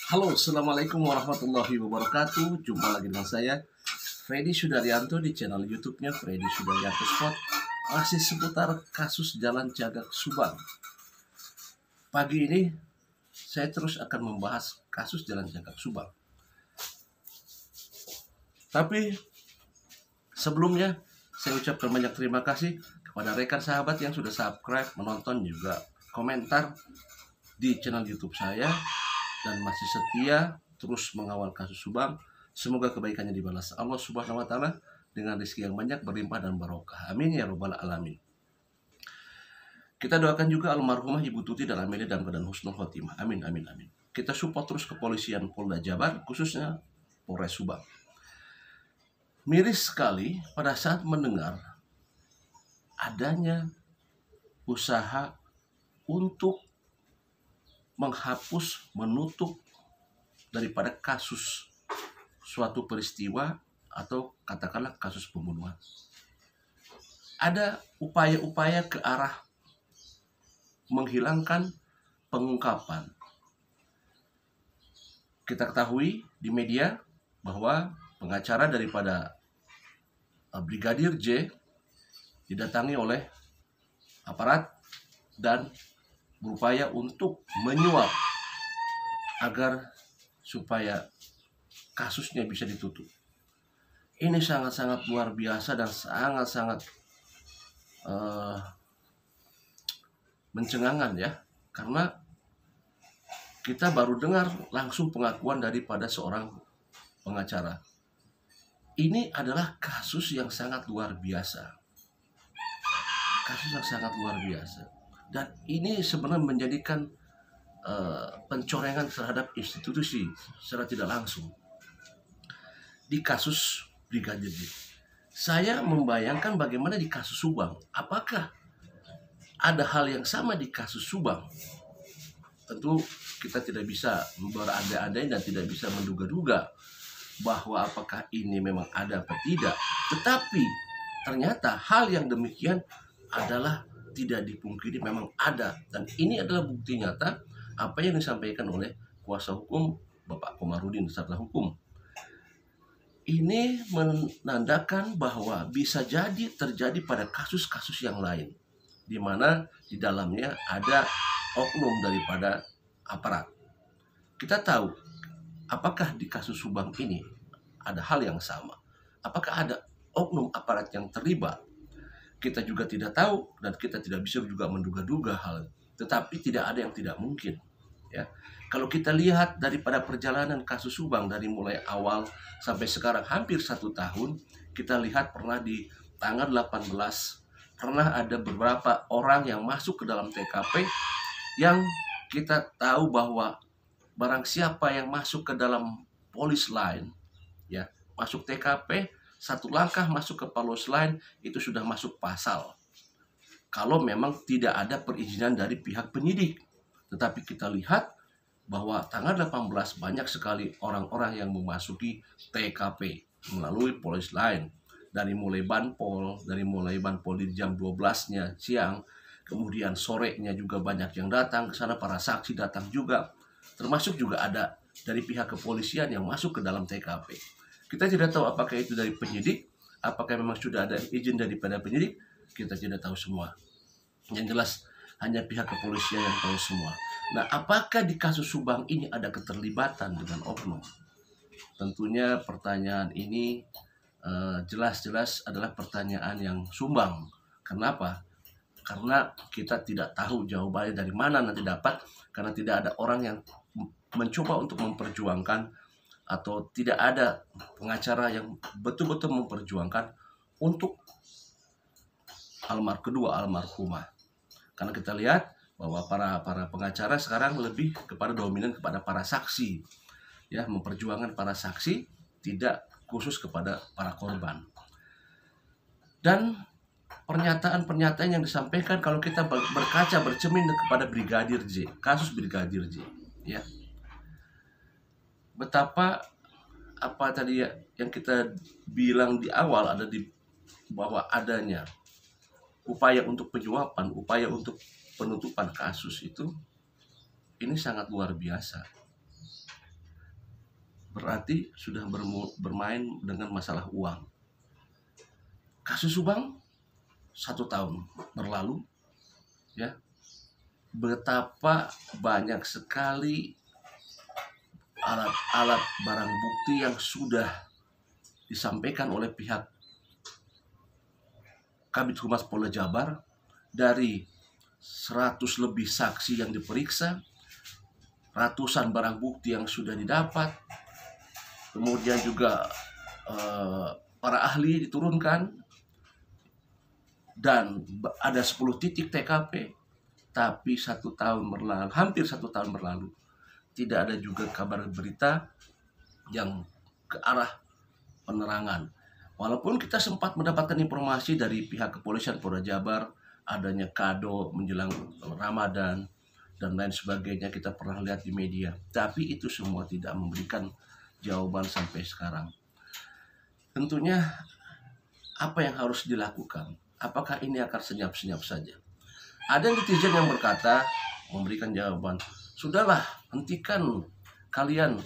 Halo, assalamualaikum warahmatullahi wabarakatuh. Jumpa lagi dengan saya, Freddy Sudaryanto, di channel YouTube-nya Freddy Sudaryanto Spot. Masih seputar kasus Jalan Cagak Subang. Pagi ini saya terus akan membahas kasus Jalan Cagak Subang. Tapi sebelumnya saya ucapkan banyak terima kasih kepada rekan sahabat yang sudah subscribe, menonton, juga komentar di channel YouTube saya, dan masih setia terus mengawal kasus Subang. Semoga kebaikannya dibalas Allah Subhanahu wa taala dengan rezeki yang banyak, berlimpah dan barokah. Amin ya robbal alamin. Kita doakan juga almarhumah Ibu Tuti dan Amelia dalam keadaan husnul khotimah. Amin amin amin. Kita support terus kepolisian Polda Jabar, khususnya Polres Subang. Miris sekali pada saat mendengar adanya usaha untuk menghapus, menutup daripada kasus suatu peristiwa atau katakanlah kasus pembunuhan. Ada upaya-upaya ke arah menghilangkan pengungkapan. Kita ketahui di media bahwa pengacara daripada Brigadir J didatangi oleh aparat dan berupaya untuk menyuap agar supaya kasusnya bisa ditutup. Ini sangat-sangat luar biasa dan sangat-sangat mencengangkan ya, karena kita baru dengar langsung pengakuan daripada seorang pengacara. Ini adalah kasus yang sangat luar biasa. Kasus yang sangat luar biasa. Dan ini sebenarnya menjadikan pencorengan terhadap institusi secara tidak langsung. Di kasus Brigadir J, saya membayangkan bagaimana di kasus Subang. Apakah ada hal yang sama di kasus Subang? Tentu kita tidak bisa berandai-andai dan tidak bisa menduga-duga bahwa apakah ini memang ada atau tidak. Tetapi ternyata hal yang demikian adalah tidak dipungkiri memang ada, dan ini adalah bukti nyata apa yang disampaikan oleh kuasa hukum Bapak Komarudin beserta hukum. Ini menandakan bahwa bisa jadi terjadi pada kasus-kasus yang lain, di mana di dalamnya ada oknum daripada aparat. Kita tahu apakah di kasus Subang ini ada hal yang sama, apakah ada oknum aparat yang terlibat. Kita juga tidak tahu dan kita tidak bisa juga menduga-duga hal, tetapi tidak ada yang tidak mungkin ya. Kalau kita lihat daripada perjalanan kasus Subang dari mulai awal sampai sekarang hampir 1 tahun, kita lihat pernah di tanggal 18 pernah ada beberapa orang yang masuk ke dalam TKP yang kita tahu bahwa barang siapa yang masuk ke dalam polis line ya, masuk TKP, satu langkah masuk ke polis line itu sudah masuk pasal, kalau memang tidak ada perizinan dari pihak penyidik. Tetapi kita lihat bahwa tanggal 18 banyak sekali orang-orang yang memasuki TKP melalui polis line. Dari mulai banpol di jam 12-nya siang, kemudian sorenya juga banyak yang datang ke sana, para saksi datang juga, termasuk juga ada dari pihak kepolisian yang masuk ke dalam TKP. Kita tidak tahu apakah itu dari penyidik, apakah memang sudah ada izin daripada penyidik, kita tidak tahu semua. Yang jelas hanya pihak kepolisian yang tahu semua. Nah, apakah di kasus Subang ini ada keterlibatan dengan oknum? Tentunya pertanyaan ini jelas-jelas adalah pertanyaan yang sumbang. Kenapa? Karena kita tidak tahu jawabannya dari mana nanti dapat, karena tidak ada orang yang mencoba untuk memperjuangkan, atau tidak ada pengacara yang betul-betul memperjuangkan untuk kedua almarhumah. Karena kita lihat bahwa para pengacara sekarang lebih kepada dominan kepada para saksi, ya, memperjuangkan para saksi, tidak khusus kepada para korban. Dan pernyataan-pernyataan yang disampaikan kalau kita berkaca bercermin kepada Brigadir J, kasus Brigadir J, ya, betapa apa tadi ya, yang kita bilang di awal, ada di bahwa adanya upaya untuk penyuapan, upaya untuk penutupan kasus itu, ini sangat luar biasa. berarti sudah bermain dengan masalah uang. Kasus Subang 1 tahun berlalu, ya, betapa banyak sekali alat-alat barang bukti yang sudah disampaikan oleh pihak Kabid Humas Polda Jabar. Dari 100 lebih saksi yang diperiksa, ratusan barang bukti yang sudah didapat, kemudian juga para ahli diturunkan, dan ada 10 titik TKP. Tapi 1 tahun berlalu, hampir 1 tahun berlalu, tidak ada juga kabar berita yang ke arah penerangan. Walaupun kita sempat mendapatkan informasi dari pihak kepolisian Polda Jabar, adanya kado menjelang Ramadan dan lain sebagainya, kita pernah lihat di media. Tapi itu semua tidak memberikan jawaban sampai sekarang. Tentunya apa yang harus dilakukan? Apakah ini akan senyap-senyap saja? Ada netizen yang berkata, memberikan jawaban, sudahlah, hentikan kalian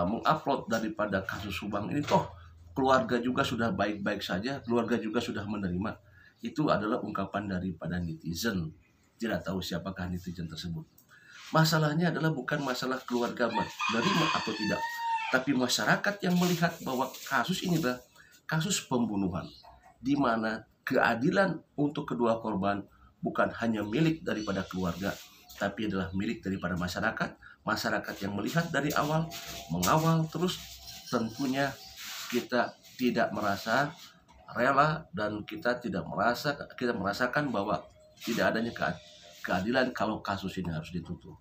mengupload daripada kasus Subang ini, toh keluarga juga sudah baik-baik saja, keluarga juga sudah menerima. Itu adalah ungkapan daripada netizen. Tidak tahu siapakah netizen tersebut. Masalahnya adalah bukan masalah keluarga menerima atau tidak, tapi masyarakat yang melihat bahwa kasus ini adalah kasus pembunuhan, di mana keadilan untuk kedua korban bukan hanya milik daripada keluarga, tapi adalah milik daripada masyarakat. Masyarakat yang melihat dari awal, mengawal terus, tentunya kita tidak merasa rela dan kita merasakan bahwa tidak adanya keadilan kalau kasus ini harus ditutup.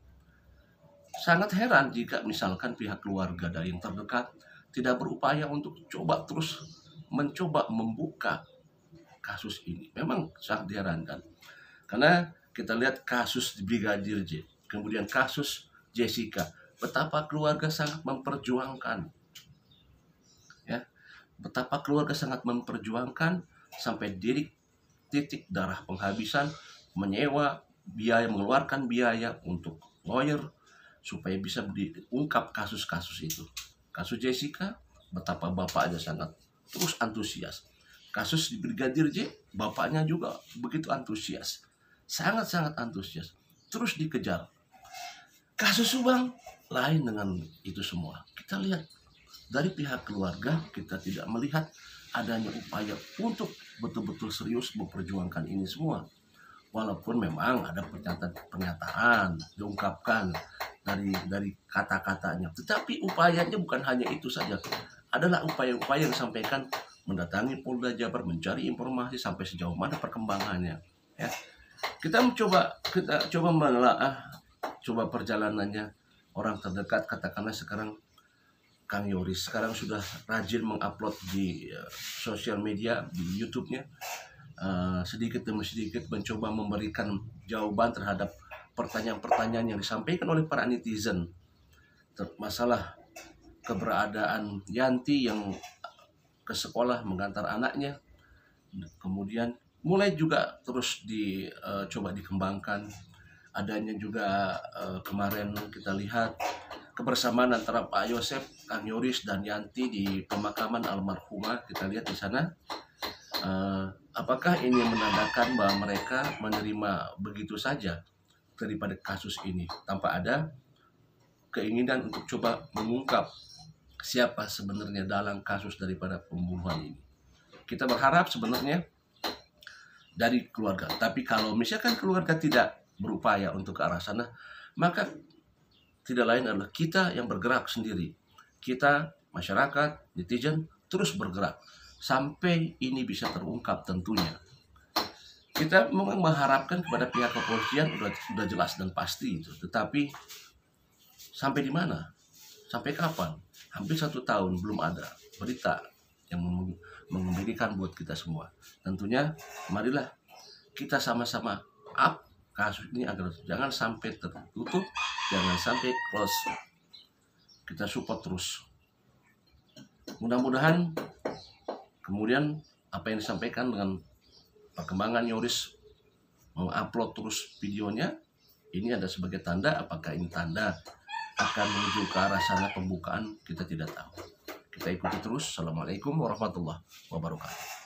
Sangat heran jika misalkan pihak keluarga dari yang terdekat tidak berupaya untuk mencoba membuka kasus ini. Memang sangat diherankan. Karena kita lihat kasus Brigadir J, kemudian kasus Jessica, betapa keluarga sangat memperjuangkan. Ya, betapa keluarga sangat memperjuangkan sampai titik darah penghabisan, mengeluarkan biaya untuk lawyer supaya bisa diungkap kasus-kasus itu. Kasus Jessica, betapa bapaknya sangat terus antusias. Kasus di Brigadir J, bapaknya juga begitu antusias. Sangat-sangat antusias. Terus dikejar. Kasus Subang lain dengan itu semua. Kita lihat dari pihak keluarga, kita tidak melihat adanya upaya untuk betul-betul serius memperjuangkan ini semua. Walaupun memang ada pernyataan diungkapkan dari kata-katanya, tetapi upayanya bukan hanya itu saja. Adalah upaya-upaya yang disampaikan, mendatangi Polda Jabar, mencari informasi sampai sejauh mana perkembangannya. Ya, kita coba menelaah, coba perjalanannya orang terdekat, katakanlah sekarang Kang Yoris sekarang sudah rajin mengupload di sosial media, di YouTube-nya, sedikit demi sedikit mencoba memberikan jawaban terhadap pertanyaan-pertanyaan yang disampaikan oleh para netizen. Masalah keberadaan Yanti yang ke sekolah mengantar anaknya, kemudian mulai juga terus coba dikembangkan. Adanya juga kemarin kita lihat kebersamaan antara Pak Yosef, Kang Yoris, dan Yanti di pemakaman almarhumah. Kita lihat di sana. Apakah ini menandakan bahwa mereka menerima begitu saja daripada kasus ini tanpa ada keinginan untuk coba mengungkap siapa sebenarnya dalam kasus daripada pembunuhan ini? Kita berharap sebenarnya dari keluarga. Tapi kalau misalkan keluarga tidak berupaya untuk ke arah sana, maka tidak lain adalah kita yang bergerak sendiri. Kita, masyarakat, netizen, terus bergerak sampai ini bisa terungkap tentunya. Kita memang mengharapkan kepada pihak kepolisian sudah jelas dan pasti itu. Tetapi sampai di mana? Sampai kapan? Hampir 1 tahun belum ada berita yang mengembirakan buat kita semua. Tentunya marilah kita sama-sama up kasus ini agar jangan sampai tertutup, jangan sampai close. Kita support terus. Mudah-mudahan kemudian apa yang disampaikan dengan perkembangan Yoris mengupload terus videonya, ini ada sebagai tanda. Apakah ini tanda akan menuju ke arah sana pembukaan, kita tidak tahu. Kita ikuti terus. Assalamualaikum warahmatullahi wabarakatuh.